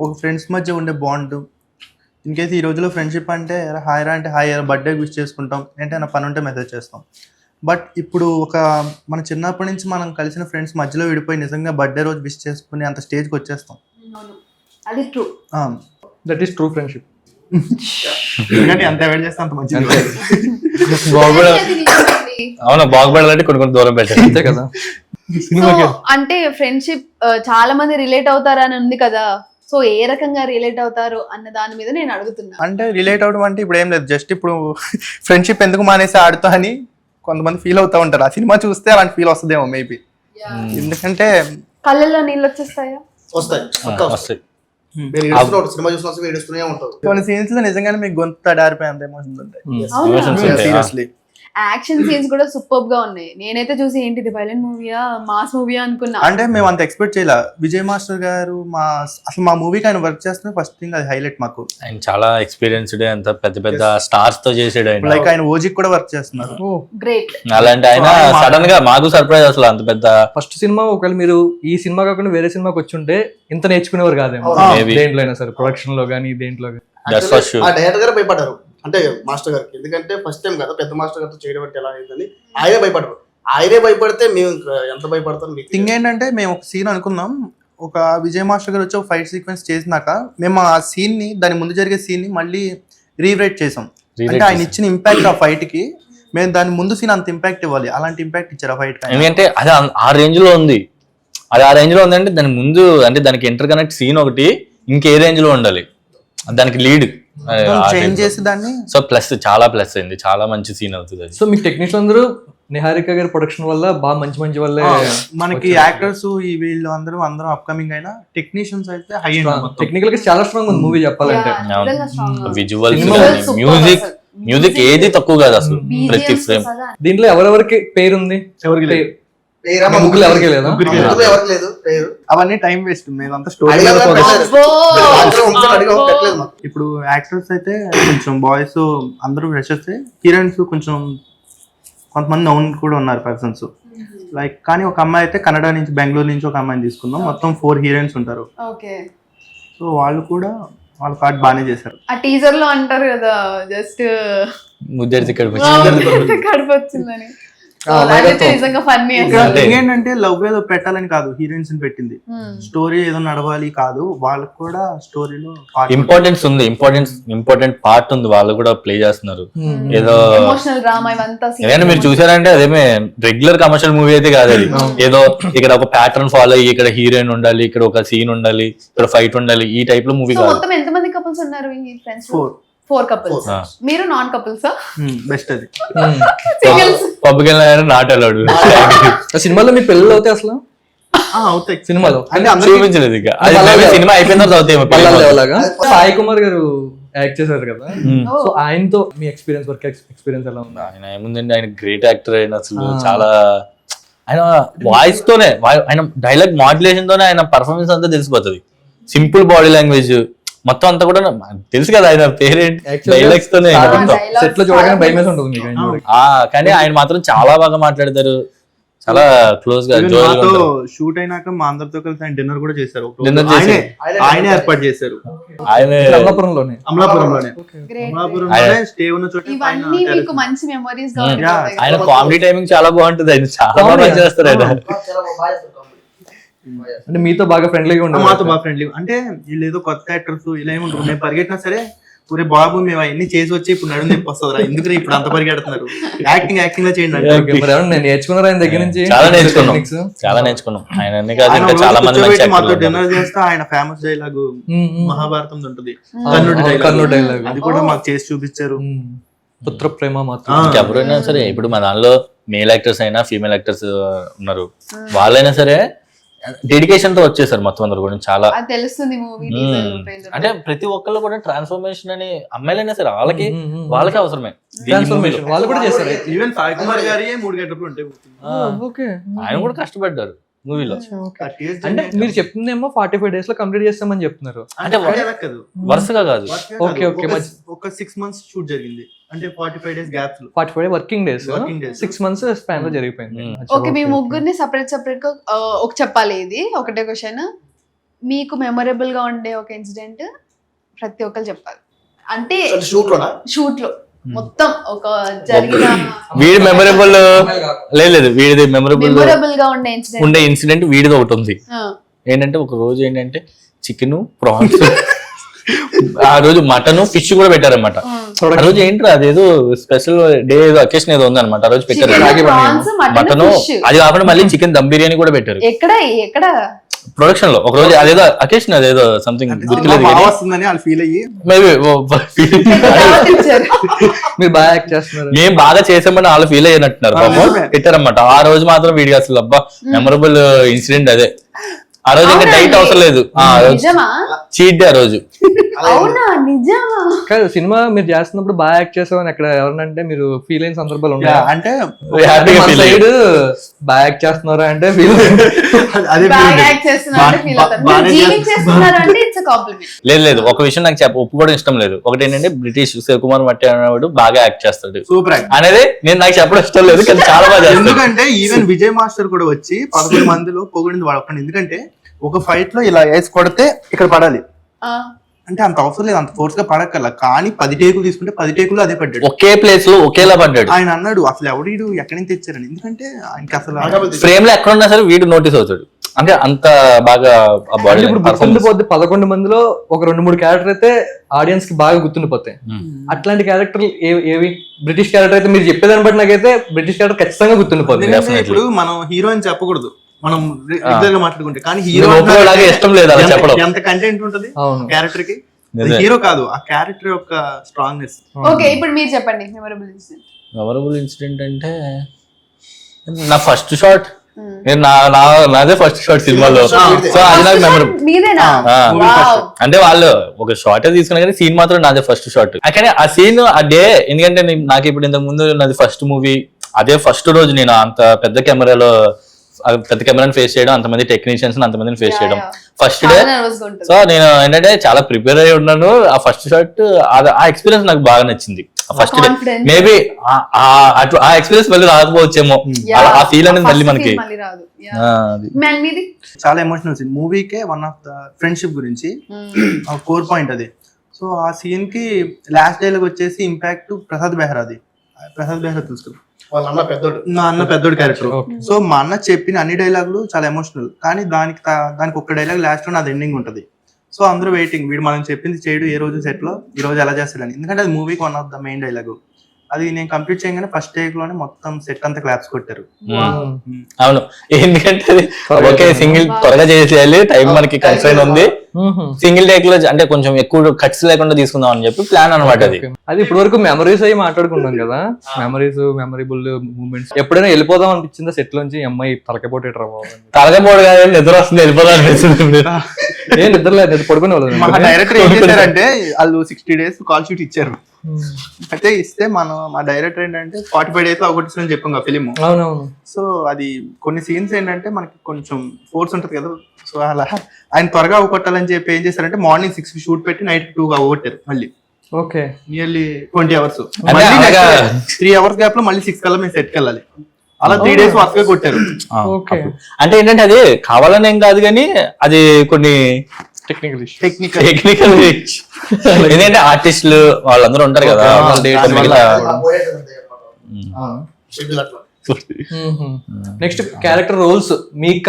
ఒక ఫ్రెండ్స్ మధ్య ఉండే బాండ్. ఇన్ కేసు ఈ రోజులో ఫ్రెండ్షిప్ అంటే హాయ్ రా అంటే హాయ్, బర్త్డే విష్ చేసుకుంటాం, ఏంటైనా పని ఉంటే మెసేజ్ చేస్తాం. బట్ ఇప్పుడు మన చిన్నప్పటి నుంచి మనం కలిసిన ఫ్రెండ్స్ మధ్యలో విడిపోయి నిజంగా బర్త్డే రోజు విష్ చేసుకుని అంత స్టేజ్కి వచ్చేస్తాం. అది true. That is true friendship. ఎందుకంటే ఎంత అవాయిడ్ చేస్తే అంత మంచిది. అవునా, బాగుపడాలంటే కొన్ని దూరం పెట్టాలి అంతే కదా. అంటే ఫ్రెండ్షిప్ చాలా మంది రిలేట్ అవుతారని ఉంది కదా, సో ఏ రకంగా రిలేట్ అవుతారు అన్న దాని మీద నేను అడుగుతున్నా. అంటే రిలేట్ అవడం అంటే ఇప్పుడు ఏం లేదు, జస్ట్ ఇప్పుడు ఫ్రెండ్షిప్ ఎందుకు మానేసి ఆడుతా అని కొంతమంది ఫీల్ అవుతా ఉంటారు. ఆ సినిమా చూస్తే అలాంటి ఫీల్ వస్తుందేమో మేబీ. ఎందుకంటే కళ్ళల్లో నీళ్ళు వచ్చేస్తాయా? వస్తాయి. సినిమా చూసిన ఏడుస్తూనే ఉంటారు. కొన్ని సీన్స్ లో నిజంగానే మీకు గొంతు తడారిపోయేంత ఎమోషన్స్ ఉంటాయి. సీరియస్లీ యాక్షన్ సీన్స్ కూడా సూపర్ గా ఉన్నాయి. నేనైతే చూసి ఏంటిది వైలెంట్ మూవీయా మాస్ మూవీయా అనుకున్నా. అంటే మేము అంత ఎక్స్పెక్ట్ చేయలే. విజయ్ మాస్టర్ గారు అసలు మా మూవీకి ఆయన వర్క్ చేస్తున్న ఫస్ట్ థింగ్ అది హైలైట్ మాకు. ఆయన చాలా ఎక్స్పీరియన్స్డ్, అంత పెద్ద పెద్ద స్టార్స్ తో చేసాడు ఆయన. లైక్ ఆయన ఓజీకి కూడా వర్క్ చేస్తున్నారు. గ్రేట్. అలాంటి ఆయన సడన్ గా మాకు సర్ప్రైజ్ అసలు. అంత పెద్ద ఫస్ట్ సినిమా ఒకవేళ మీరు ఈ సినిమా కాకుండా వేరే సినిమాకి వచ్చి ఉంటే ఇంత నేర్చుకునేవారు కాదేమో. దేంట్లో అయినా సరే, ప్రొడక్షన్ లో కానీ దేంట్లో కానీ. ఆ డైరెక్టర్ గారు భయపడ్డారు అంటే మాస్టర్ గారికి, ఎందుకంటే ఫస్ట్ టైం కదా పెద్ద మాస్టర్ గారితో చేయడం అంటే ఎలా అయిందని ఆయనే భయపడ్డారు. ఆయనే భయపడితే మేము ఎంత భయపడతాం. థింగ్ ఏంటంటే మేము ఒక సీన్ అనుకున్నాం, ఒక విజయ్ మాస్టర్ గారు వచ్చి ఒక ఫైట్ సీక్వెన్స్ చేసినాక మేము ఆ సీన్ ని, దాని ముందు జరిగే సీన్ ని మళ్ళీ రీరైట్ చేసాం. అంటే ఆయన ఇచ్చిన ఇంపాక్ట్ ఆ ఫైట్ కి మేము దాని ముందు సీన్ అంత ఇంపాక్ట్ ఇవ్వాలి, అలాంటి ఇంపాక్ట్ ఇచ్చారు ఆ ఫైట్. ఎందుకంటే అది ఆ రేంజ్ లో ఉంది. అది ఆ రేంజ్ లో ఉందంటే దాని ముందు అంటే దానికి ఇంటర్ కనెక్ట్ సీన్ ఒకటి ఇంకే రేంజ్ లో ఉండాలి, దానికి లీడ్ చేంజ్ చేసి దాన్ని. సో ప్లస్ చాలా ప్లస్ అయింది, చాలా మంచి సీన్ అవుతుంది అది. సో మీకు టెక్నీషియన్స్ అందరూ నిహారిక గారి ప్రొడక్షన్ వల్ల బాగా మంచి మంచి వల్లే మనకి యాక్టర్స్ ఈ వీళ్ళు అందరూ అప్కమింగ్ అయినా టెక్నీషియన్స్ అయితే హై అండ్ టెక్నికల్ గా చాలా స్ట్రాంగ్ ఉంది మూవీ చెప్పాలంటే. విజువల్స్, మ్యూజిక్ ఏది తక్కువ కాదు అసలు. ప్రతి ఫ్రేమ్ దీంట్లో ఎవరెవరికి పేరు ఉంది? ఎవరికి ముగ్గులు ఎవరికి లేదా? ఎవరికి లేదు పేరు. అవన్నీ టైం వేస్ట్. మేమంతా స్టోరీ. ఇప్పుడు యాక్టర్స్ అయితే కొంచెం బాయ్స్ అందరూ ఫ్రెషర్స్, హీరోయిన్స్ కొంచెం కొంతమంది నౌన్ కూడా ఉన్నారు పర్సన్స్. లైక్ కానీ ఒక అమ్మాయి అయితే కన్నడ నుంచి, బెంగళూరు నుంచి ఒక అమ్మాయిని తీసుకుందాం. మొత్తం 4 హీరోయిన్స్ ఉంటారు. సో వాళ్ళు కూడా వాళ్ళ పార్ట్ బాగానే చేశారు. ఆ టీజర్ లో అంటారు కదా, జస్ట్ ముద్దెడితే కడుపు వచ్చిందని. ఏంటంటే లవ్ ఏదో పెట్టాలని కాదు, హీరోయిన్స్ ని పెట్టింది. స్టోరీ ఏదో నడవాలి కాదు, వాళ్ళకి కూడా స్టోరీలో ఇంపార్టెన్స్ ఉంది, ఇంపార్టెంట్ పార్ట్ ఉంది, వాళ్ళు కూడా ప్లే చేస్తున్నారు. ఏదో ఎమోషనల్ డ్రామా ఇవంతా ఏదైనా మీరు చూసారంటే అదేమే రెగ్యులర్ కమర్షియల్ మూవీ అయితే కాదు అది. ఏదో ఇక్కడ ఒక ప్యాటర్న్ ఫాలో అయ్యి ఇక్కడ హీరోయిన్ ఉండాలి, ఇక్కడ ఒక సీన్ ఉండాలి, ఇక్కడ ఫైట్ ఉండాలి, ఈ టైప్ లో మూవీ కాదు. మొత్తం ఎంతమంది కపుల్స్ ఉన్నారు ఈ ఫ్రెండ్స్? 4 కపుల్స్. మీరు నాన్ కపుల్సా? బెస్ట్ అది. పబ్కి వెళ్ళిన నాట్ అలౌడ్. సినిమాలో మీ పెళ్ళి అవుతాయి అసలు? అవుతాయి సినిమాలో అంటే చూపించలేదు. ఇక సినిమా అయిపోయిన తర్వాత అవుతాయి. సాయి కుమార్ గారు యాక్ట్ చేశారు కదా, సో ఆయనతో మీ ఎక్స్పీరియన్స్, వర్క్ ఎక్స్పీరియన్స్ ఎలా ఉంది? ఆయన ఏముందండి, ఆయన గ్రేట్ యాక్టర్. ఆయన అసలు చాలా, ఆయన వాయిస్ తోనే, ఆయన డైలాగ్ మాడ్యులేషన్ తోనే ఆయన పర్ఫార్మెన్స్ అంతా తెలిసిపోతుంది. సింపుల్ బాడీ లాంగ్వేజ్ మొత్తం అంతా కూడా తెలుసు కదా. ఆయన పేరెంట్ డైలాగ్స్ తోనే సెట్ లో చూడగానే భయం వేసి ఉంటుంది మీకు. కానీ ఆయన మాత్రం చాలా బాగా మాట్లాడతారు, చాలా క్లోజ్ గా. షూట్ అయినాక మా అందరితో కలిసి ఆయన డిన్నర్ కూడా చేశారు. డిన్నర్ చేసి ఆయనే ఏర్పాటు చేశారు. ఆయన అమలాపురంలోనే స్టే ఉన్న చోట. ఇవన్నీ మీకు మంచి మెమరీస్ గా ఉంటాయి. ఆయన కామెడీ టైమింగ్ చాలా బాగుంటుంది. ఆయన చాలా బాగా చేస్తారు. ఆయన అంటే మీతో బాగా ఫ్రెండ్లీగా ఉండదు? మాతో బాగా ఫ్రెండ్లీ. అంటే వీళ్ళు ఏదో కొత్త యాక్టర్స్ ఇలా ఏముంటారు, మేము పరిగెట్టినా సరే ఊరే బాబు మేము అవన్నీ చేసి వచ్చి ఇప్పుడు నడుము నొప్పి వస్తుందిరా ఎందుకు ఇప్పుడు అంత పరిగెడుతున్నారు యాక్టింగ్ లో చేయండి అంటే ఓకే, మరి ఏమన్నా నేను నేర్చుకున్నారా ఆయన దగ్గర నుంచి చాలా నేర్చుకున్నాం techniques? చాలా నేర్చుకున్నాం ఆయన అన్ని కాదు ఆయన ఇంకా రోజు చాలా మంది మంచి కూర్చోబెట్టి మాతో actors ఉన్నారు. డిన్నర్ చేస్తే ఆయన ఫేమస్ డైలాగ్ మహాభారతం ఉంటుంది కర్ణుడి dialogue. అది కూడా మాకు చేసి చూపించారు. పుత్ర ప్రేమ మాత్రం ఇంకెవరైనా సరే ఇప్పుడు మా దానిలో మేల్ యాక్టర్స్ అయినా ఫీమేల్ యాక్టర్స్ ఉన్నారు, వాళ్ళైనా సరే డెడికేషన్ తో వచ్చేసారు మొత్తం అందరు కూడా చాలా. అది తెలుస్తుంది మూవీ అంటే ప్రతి ఒక్కళ్ళు కూడా ట్రాన్స్ఫర్మేషన్ అని అమ్మాయిలైనా సరే వాళ్ళకి వాళ్ళకి అవసరమే. ట్రాన్స్ఫర్మేషన్ వాళ్ళు కూడా చేస్తారు. ఈవెన్ సాయి కుమార్ గారి 3 గంటలు ఉంటాయి. ఓకే, ఆయన కూడా కష్టపడ్డారు మూవీలో. అంటే మీరు చెప్తుందేమో 45 days లో కంప్లీట్ చేస్తామని చెప్తున్నారు. అంటే వరుసగా కాదు, ఓకే, ఓకే. ఒక 6 months షూట్ జరిగింది అంటే 45 days గ్యాప్స్ లో 45 working days, Working days. 6 months span లో జరిగిపోయింది. ఓకే, మీ ముగ్గురిని సపరేట్ గా ఒక చెప్పాలి. ఇది ఒకటే క్వశ్చన్, మీకు మెమొరబుల్ గా ఉండే ఒక ఇన్సిడెంట్ ప్రతి ఒక్కరు చెప్పాలి. అంటే షూట్ లోనా షూట్ లో మొత్తం ఒక జరిగిన వీడి మెమరబుల్ లేదు, వీడిది మెమరబుల్ మెమొరబుల్ గా ఉండే ఇన్సిడెంట్ ఉండే ఇన్సిడెంట్ వీడిది ఒకటి ఉంది. ఏంటంటే ఒక రోజు ఏంటంటే చికెన్ ప్రాన్స్ ఆ రోజు మటన్ ఫిష్ కూడా పెట్టారన్నమాట. ఆ రోజు ఏంట్రా అదేదో స్పెషల్ డే ఏదో అకేషన్ ఏదో ఉంది అనమాట. ఆ రోజు పెట్టారు మటన్, అది కాకుండా మళ్ళీ చికెన్ దమ్ బిర్యానీ కూడా పెట్టారు. ఎక్కడ ప్రొడక్షన్ లో ఒక రోజు అదేదో అకేషన్ అదేదో సంథింగ్ గుర్తులేదు వస్తుందని వాళ్ళు ఫీల్ అయ్యి మేబీ మీరు బాగా యాక్ట్ చేస్తున్నారు. మేము బాగా చేసామని వాళ్ళు ఫీల్ అయినట్టున్నారు పాపం, పెట్టారన్నమాట. ఆ రోజు మాత్రం వీడికి అసలు అబ్బా మెమరబుల్ ఇన్సిడెంట్ అదే. ఆ రోజు ఇంకా డైట్ అవసరం లేదు, చీట్ డే ఆ రోజు. అవునా నిజమా? కాదు, సినిమా మీరు చేస్తున్నప్పుడు బాగా యాక్ట్ చేసామని ఎక్కడ ఎవరినంటే మీరు ఫీల్ అయిన సందర్భాలు ఉన్నాయి. అంటే హ్యాపీగా ఫీల్ అయ్యారు. సైడ్ బాగా యాక్ట్ చేస్తున్నారా అంటే ఫీల్ అదే బాగా యాక్ట్ చేస్తున్నారు ఫీల్ అవుతారు. మీరు జీవింగ్ చేస్తున్నారు అంటే ఇట్స్ ఎ కాంప్లిమెంట్. లేదు లేదు, ఒక విషయం నాకు ఒప్పుకోవడం ఇష్టం లేదు. ఒకటి ఏంటంటే బ్రిటిష్ శివకుమార్ మట్టి అనేవాడు బాగా యాక్ట్ చేస్తాడు సూపర్ అనేది నేను నాకు చెప్పడం ఇష్టం లేదు, కానీ చాలా బాగా చేస్తాడు. ఎందుకంటే ఈవెన్ విజయ్ మాస్టర్ కూడా వచ్చి 11 మందిలో పొగిడింది వాడు. ఎందుకంటే ఒక ఫైట్ లో ఇలా వేసి కొడితే ఇక్కడ పడాలి అంటే అంత అవసరం లేదు, అంత ఫోర్స్ గా పడక్కల. కానీ 10 టేకులు తీసుకుంటే 10 టేకులు అదే పడ్డాడు, ఒకే ప్లేస్ లో ఒకేలా పడ్డాడు. ఆయన అన్నాడు అసలు ఎవడు ఎక్కడి నుంచి తెచ్చారని. ఎందుకంటే ఆయనకి అసలు ఫ్రేమ్ లో ఎక్కడ ఉన్నా సరే వీడు నోటీస్ అవుతాడు, అంటే అంత బాగా ఆ బాడీ. ఇప్పుడు గుర్తుండిపోద్ది 11 మందిలో ఒక 2-3 క్యారెక్టర్ అయితే ఆడియన్స్ కి బాగా గుర్తుండిపోతాయి. అట్లాంటి క్యారెక్టర్లు ఏవి? బ్రిటిష్ క్యారెక్టర్ అయితే మీరు చెప్పేదాన్ని బట్టి నాకైతే బ్రిటిష్ క్యారెక్టర్ ఖచ్చితంగా గుర్తుండిపోతుంది. ఇప్పుడు మనం హీరో అని చెప్పకూడదు, మనం రెగ్యులర్ గా మాట్లాడుకుంటే. కానీ హీరో ఇష్టం లేదు అలా చెప్పడం. ఎంత కంటెంట్ ఉంటది క్యారెక్టర్ కి, హీరో కాదు ఆ క్యారెక్టర్ యొక్క స్ట్రాంగ్నెస్. ఓకే, ఇప్పుడు మీరు చెప్పండి మెమొరబుల్ ఇన్సిడెంట్. మెమరబుల్ ఇన్సిడెంట్ అంటే నా ఫస్ట్ షాట్, నాదే ఫస్ట్ షాట్ సినిమాలో. సో అది నాకు మెమరబుల్. మీదేనా? వావ్. అంటే వాళ్ళు ఒక షార్ట్ తీసుకున్నా కానీ సీన్ మాత్రం నాదే ఫస్ట్ షాట్. కానీ ఆ సీన్ ఆ డే, ఎందుకంటే నాకు ఇప్పుడు ఇంతకు ముందు నాది ఫస్ట్ మూవీ, అదే ఫస్ట్ రోజు నేను అంత పెద్ద కెమెరాలో పెద్ద కెమెరాని ఫేస్ చేయడం, అంతమంది టెక్నీషియన్స్ అంతమందిని ఫేస్ చేయడం ఫస్ట్ డే. సో నేను ఏంటంటే చాలా ప్రిపేర్ అయి ఉన్నాను. ఆ ఫస్ట్ షాట్ ఆ ఎక్స్పీరియన్స్ నాకు బాగా నచ్చింది. ఫస్ట్ డే మేబీ ఆ ఎక్స్పీరియన్స్ మళ్ళీ రాకపోవచ్చేమో, ఆ ఫీల్ అనేది మళ్ళీ మనకి చాలా ఎమోషనల్ సీన్. మూవీకే వన్ ఆఫ్ ద ఫ్రెండ్షిప్ గురించి కోర్ పాయింట్ అది. సో ఆ సీన్ కి లాస్ట్ డైలాగ్ వచ్చేసి ఇంపాక్ట్ ప్రసాద్ బెహ్రాది. ప్రసాద్ బెహ్రా తెలుసు, వాళ్ళ అన్న పెద్దోడు, నా అన్న పెద్దోడు క్యారెక్టర్. సో మా అన్న చెప్పిన అన్ని డైలాగులు చాలా ఎమోషనల్, కానీ దానికి ఒక్క డైలాగ్ లాస్ట్ లో నాది ఎండింగ్ ఉంటది. సో అందరూ వెయిటింగ్, వీడు మనం చెప్పింది చేయడు ఏ రోజు సెట్ లో, ఈ రోజు ఎలా చేస్తాడని. ఎందుకంటే అది మూవీకి one of the main dialogue. అది నేను కంప్లీట్ చేయగానే ఫస్ట్ టేక్ లోనే మొత్తం సెట్ అంతా క్లాప్స్ కొట్టారు. అవును, ఎందుకంటే ఓకే సింగిల్ త్వరగా చేసేయాలి, టైం మనకి కన్స్ట్రైన్ ఉంది, సింగిల్ టేక్ లో అంటే కొంచెం ఎక్కువ కట్స్ లేకుండా తీసుకుందాం అని చెప్పి ప్లాన్ అనమాట. అది ఇప్పటి వరకు మెమరీస్ అయ్యి మాట్లాడుకున్నాం కదా, మెమరీస్ మెమరబుల్ మూమెంట్స్. ఎప్పుడైనా వెళ్ళిపోదాం అనిపించిందా సెట్ లోంచి? అమ్మాయి తలకపోటేట్రా బాబు, తలకపోడు కాదు, నిద్ర వస్తుంది వెళ్ళిపోదాం అనిపిస్తుంది. ఏ నిద్రలేదు, పడుకునే వాళ్ళు. మా డైరెక్టర్ ఏం చేశారంటే వాళ్ళు 60 days కాల్ షీట్ ఇచ్చారు. అయితే ఇస్తే మా డైరెక్టర్ ఏంటంటే 45 days లో అవగొట్టిందని చెప్పాం ఫిలిం. అవునవును. సో అది కొన్ని సీన్స్ ఏంటంటే మనకి కొంచెం ఫోర్స్ ఉంటది కదా. సో అలా ఆయన త్వరగా అవగొట్టాలని చెప్పి ఏం చేశారంటే మార్నింగ్ 6 కి షూట్ పెట్టి నైట్ 2 అవగొట్టారు. మళ్ళీ okay, nearly 20 hours. 3 hours gap లో మళ్ళీ 6 కల్లా మేము సెట్ కి వెళ్ళాలి. అలా 3 days వర్క్ గా కొట్టారు. అంటే ఏంటంటే అది కావాలని ఏం కాదు, కానీ అది కొన్ని టెక్నికల్ ఎందుకంటే ఆర్టిస్టులు వాళ్ళందరూ ఉంటారు కదా. నెక్స్ట్ క్యారెక్టర్ రోల్స్ మీది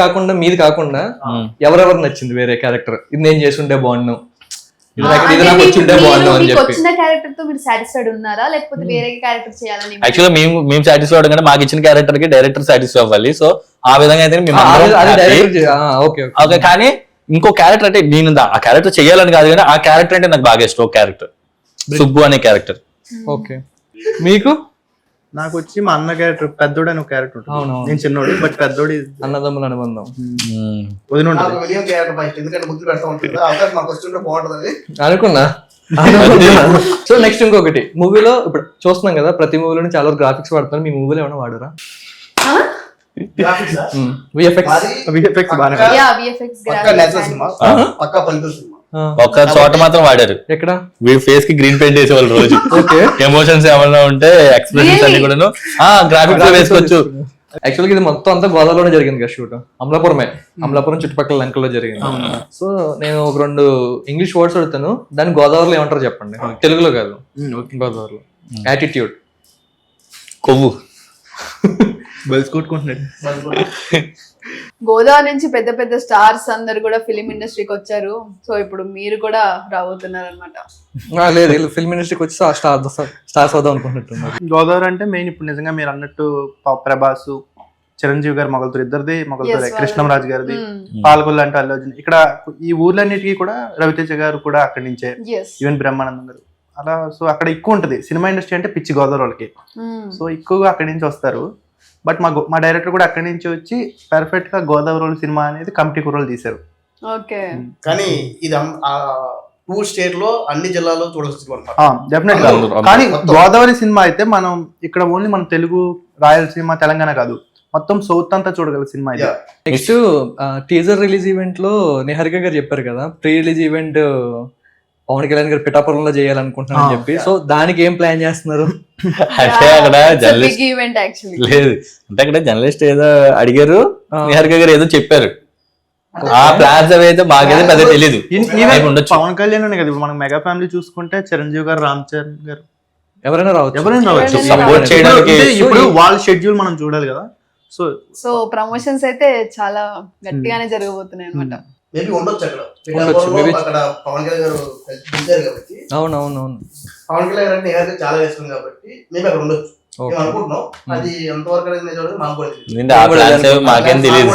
కాకుండా ఎవరెవరు నచ్చింది వేరే క్యారెక్టర్? ఇది నేను చేసుంటే బాగున్నాను, ఇది నాకు వచ్చింటే బాగుండు అని చెప్పి. వచ్చిన క్యారెక్టర్ తో మీరు సాటిస్ఫైడ్ ఉన్నారా లేకపోతే వేరే క్యారెక్టర్ చేయాలని యాక్చువల్గా మేము సాటిస్ఫై అవడం కంటే మాకు ఇచ్చిన క్యారెక్టర్ కి డైరెక్టర్ సాటిస్ఫై అవ్వాలి. సో ఆ విధంగా అయితే మేము ఓకే. కానీ ఇంకో క్యారెక్టర్ అంటే నేను ఆ క్యారెక్టర్ చేయాలని కాదు కానీ ఆ క్యారెక్టర్ అంటే నాకు బాగా ఇష్టం. ఒక క్యారెక్టర్ సుబ్బు అనే క్యారెక్టర్. ఓకే, మీకు? నాకు వచ్చి మా అన్న క్యారెక్టర్ పెద్దోడు అని ఒక క్యారెక్టర్ ఉంటుంది. అవును, నేను చిన్నోడు బట్ పెద్దోడి అన్నదమ్ముల అనుబంధం వదిన ఉంటుంది. నాకు విలియం క్యారెక్టర్ ఫస్ట్ ఎందుకంటే ముద్దు పెడతా ఉంటుంది అవకాశం మాకు వస్తుంటే బాగుంటుంది అనుకున్నా. సో నెక్స్ట్ ఇంకొకటి, మూవీలో ఇప్పుడు చూస్తున్నాం కదా, ప్రతి మూవీలో చాలా గ్రాఫిక్స్ వాడుతున్నారు. మీ మూవీలో ఏమైనా వాడరా? VFX బాగానే VFX పక్కా నేచురల్ సినిమా, పక్కా పల్లెటూరు సినిమా. ఒక్క చోట మాత్రం వాడారు. ఎక్కడ? వీడి ఫేస్ కి గ్రీన్ పెయింట్ వేసేవాళ్ళు రోజు. ఎమోషన్స్ ఏమన్నా ఉంటే ఎక్స్ప్రెషన్స్ అన్ని కూడా గ్రాఫిక్స్ లో వేసుకోవచ్చు. యాక్చువల్గా ఇది మొత్తం అంతా గోదావరిలోనే జరిగింది కదా షూట్. అమలాపురం చుట్టుపక్కల లంకలో జరిగింది. సో నేను ఒక 2 ఇంగ్లీష్ వర్డ్స్ అడుగుతాను, దాన్ని గోదావరిలో ఏమంటారు చెప్పండి. తెలుగులో కాదు, గోదావరిలో. యాటిట్యూడ్, కొవ్వు. బల్స్ కొట్టుకుంటున్నాడు. గోదావరి నుంచి పెద్ద పెద్ద స్టార్స్ అందరు కూడా ఫిలిం ఇండస్ట్రీకి వచ్చారు. సో ఇప్పుడు మీరు కూడా రాబోతున్నారు అనమాట. లేదు, ఫిల్మ్ ఇండస్ట్రీకి వచ్చి స్టార్స్ అవుదాం అనుకుంటున్నారు. గోదావరి అంటే మెయిన్ ఇప్పుడు నిజంగా మీరు అన్నట్టు ప్రభాస్, చిరంజీవి గారు మొగలుతూరు, ఇద్దరిది మొగలుతూరే, కృష్ణంరాజు గారిది, పాల్గొల్లు అంటే అల్లు అర్జున్. ఇక్కడ ఈ ఊర్లన్నిటికీ కూడా రవితేజ గారు కూడా అక్కడి నుంచే, ఈవెన్ బ్రహ్మానందం గారు అలా. సో అక్కడ ఎక్కువ ఉంటది సినిమా ఇండస్ట్రీ అంటే పిచ్చి గోదావరి వాళ్ళకి. సో ఎక్కువగా అక్కడి నుంచి వస్తారు. బట్ మా డైరెక్టర్ కూడా అక్కడి నుంచి వచ్చి పర్ఫెక్ట్ గా గోదావరి సినిమా అనేది కమిటీ కుర్రోలు తీశారు. కానీ ఇది టూర్ స్టేట్ లో అన్ని జిల్లాలో చూడాల్సిన డెఫినెట్ గా. కానీ గోదావరి సినిమా అయితే మనం ఇక్కడ ఓన్లీ మన తెలుగు, రాయలసీమ, తెలంగాణ కాదు, మొత్తం సౌత్ అంతా చూడగల సినిమా ఇది. నెక్స్ట్ టీజర్ రిలీజ్ ఈవెంట్ లో నిహారిక గారు చెప్పారు కదా, pre release event Pawan Kalyan గారు పిఠాపురంలో చేయాలనుకుంటున్నారని చెప్పి. సో దానికి ఏం ప్లాన్ చేస్తున్నారు? అంటే అక్కడ జర్నలిస్ట్ లేదు, అంటే అక్కడ జర్నలిస్ట్ ఏదో అడిగారు, నిహారిక గారు ఏదో చెప్పారు. ఆ ప్లాన్స్ అవి అయితే మాకైతే పెద్ద తెలీదు. పవన్ కళ్యాణ్ అనే కదా, మనం మెగా ఫ్యామిలీ చూసుకుంటే చిరంజీవి గారు, రామ్ చరణ్ గారు, ఎవరైనా రావచ్చు. సపోర్ట్ చేయడానికి. ఇప్పుడు వాళ్ళ షెడ్యూల్ మనం చూడాలి కదా. సో ప్రమోషన్స్ అయితే చాలా గట్టిగానే జరగబోతున్నాయి అనమాట. మేబీ ఉండొచ్చు అక్కడ పవన్ కళ్యాణ్ గారు పిలిచారు కాబట్టి. అవునవునవును, పవన్ కళ్యాణ్ గారు నిహారిక చాలా వేసుకుంది కాబట్టి మేబీ అక్కడ ఉండొచ్చు అనుకుంటున్నాం. అది ఎంతవరకు మాకేం తెలియదు,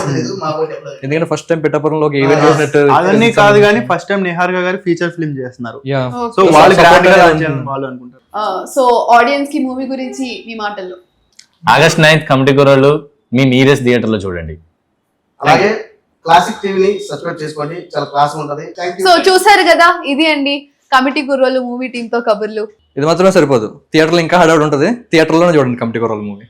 ఎందుకంటే ఫస్ట్ టైం పిఠాపురంలో ఒక ఈవెంట్ చేసినట్టు. అదన్నీ కాదు కానీ ఫస్ట్ టైం నిహారిక గారు ఫీచర్ ఫిల్మ్ చేస్తున్నారు. సో వాళ్ళు అనుకుంటారు. సో ఆడియన్స్ కి మూవీ గురించి మీ మాటల్లో. ఆగస్ట్ 9th కమిటీ కుర్రోళ్ళు మీ నీరెస్ట్ థియేటర్ లో చూడండి. అలాగే క్లాసిక్ టీవీని సబ్స్క్రైబ్ చేసుకోండి, చాలా క్లాస్ ఉంటది. సో చూసారు కదా, ఇది అండి కమిటీ కుర్రోళ్ళు మూవీ టీమ్ తో కబుర్లు. ఇది మాత్రమే సరిపోదు, థియేటర్లో ఇంకా హడావుడి ఉంటుంది. థియేటర్లోనే చూడండి కమిటీ కుర్రోళ్ళు మూవీ.